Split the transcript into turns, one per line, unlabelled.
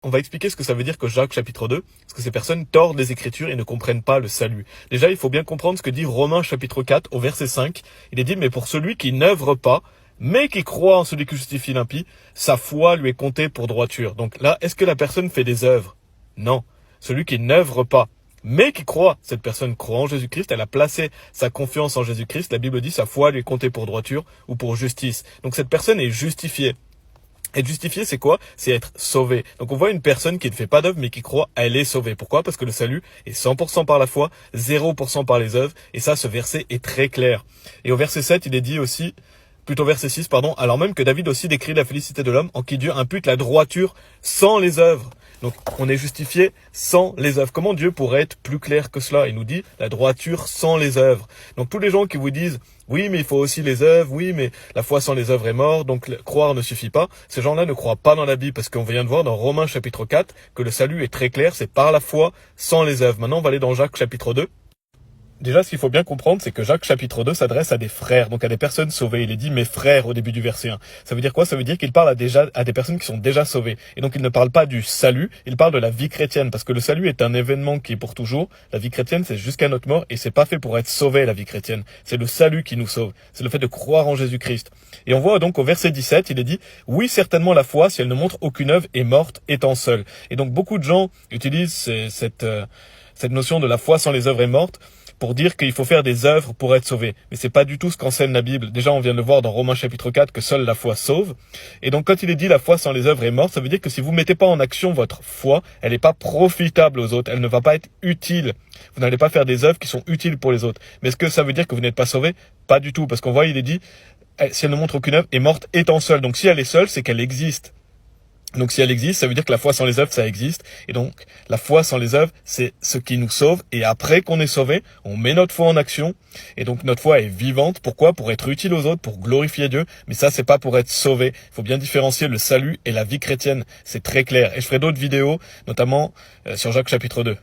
On va expliquer ce que ça veut dire que Jacques chapitre 2, parce que ces personnes tordent les Écritures et ne comprennent pas le salut. Déjà, il faut bien comprendre ce que dit Romains chapitre 4 au verset 5. Il est dit, mais pour celui qui n'œuvre pas, mais qui croit en celui qui justifie l'impie, sa foi lui est comptée pour droiture. Donc là, est-ce que la personne fait des œuvres? Non. Celui qui n'œuvre pas, mais qui croit, cette personne croit en Jésus-Christ, elle a placé sa confiance en Jésus-Christ, la Bible dit sa foi lui est comptée pour droiture ou pour justice. Donc cette personne est justifiée. Être justifié, c'est quoi? C'est être sauvé. Donc on voit une personne qui ne fait pas d'œuvre mais qui croit, elle est sauvée. Pourquoi? Parce que le salut est 100% par la foi, 0% par les œuvres. Et ça, ce verset est très clair. Et au verset 7, il est dit aussi, plutôt verset 6, pardon, alors même que David aussi décrit la félicité de l'homme en qui Dieu impute la droiture sans les œuvres. Donc on est justifié sans les œuvres. Comment Dieu pourrait être plus clair que cela? Il nous dit la droiture sans les œuvres. Donc tous les gens qui vous disent oui mais il faut aussi les œuvres, oui mais la foi sans les œuvres est morte, donc croire ne suffit pas, ces gens-là ne croient pas dans la Bible parce qu'on vient de voir dans Romains chapitre 4 que le salut est très clair, c'est par la foi sans les œuvres. Maintenant on va aller dans Jacques chapitre 2. Déjà, ce qu'il faut bien comprendre, c'est que Jacques chapitre 2 s'adresse à des frères, donc à des personnes sauvées. Il est dit « mes frères » au début du verset 1. Ça veut dire quoi? Ça veut dire qu'il parle à des personnes qui sont déjà sauvées. Et donc, il ne parle pas du salut, il parle de la vie chrétienne, parce que le salut est un événement qui est pour toujours. La vie chrétienne, c'est jusqu'à notre mort, et c'est pas fait pour être sauvé, la vie chrétienne. C'est le salut qui nous sauve. C'est le fait de croire en Jésus-Christ. Et on voit donc au verset 17, il est dit « oui, certainement la foi, si elle ne montre aucune œuvre, est morte étant seule ». Et donc, beaucoup de gens utilisent cette notion de la foi sans les œuvres est morte pour dire qu'il faut faire des œuvres pour être sauvé. Mais c'est pas du tout ce qu'enseigne la Bible. Déjà, on vient de le voir dans Romains chapitre 4 que seule la foi sauve. Et donc, quand il est dit la foi sans les œuvres est morte, ça veut dire que si vous mettez pas en action votre foi, elle n'est pas profitable aux autres. Elle ne va pas être utile. Vous n'allez pas faire des œuvres qui sont utiles pour les autres. Mais est-ce que ça veut dire que vous n'êtes pas sauvé? Pas du tout. Parce qu'on voit, il est dit, si elle ne montre aucune œuvre, est morte étant seule. Donc, si elle est seule, c'est qu'elle existe. Donc si elle existe, ça veut dire que la foi sans les œuvres, ça existe. Et donc, la foi sans les œuvres, c'est ce qui nous sauve. Et après qu'on est sauvé, on met notre foi en action. Et donc, notre foi est vivante. Pourquoi? Pour être utile aux autres, pour glorifier Dieu. Mais ça, c'est pas pour être sauvé. Il faut bien différencier le salut et la vie chrétienne. C'est très clair. Et je ferai d'autres vidéos, notamment sur Jacques chapitre 2.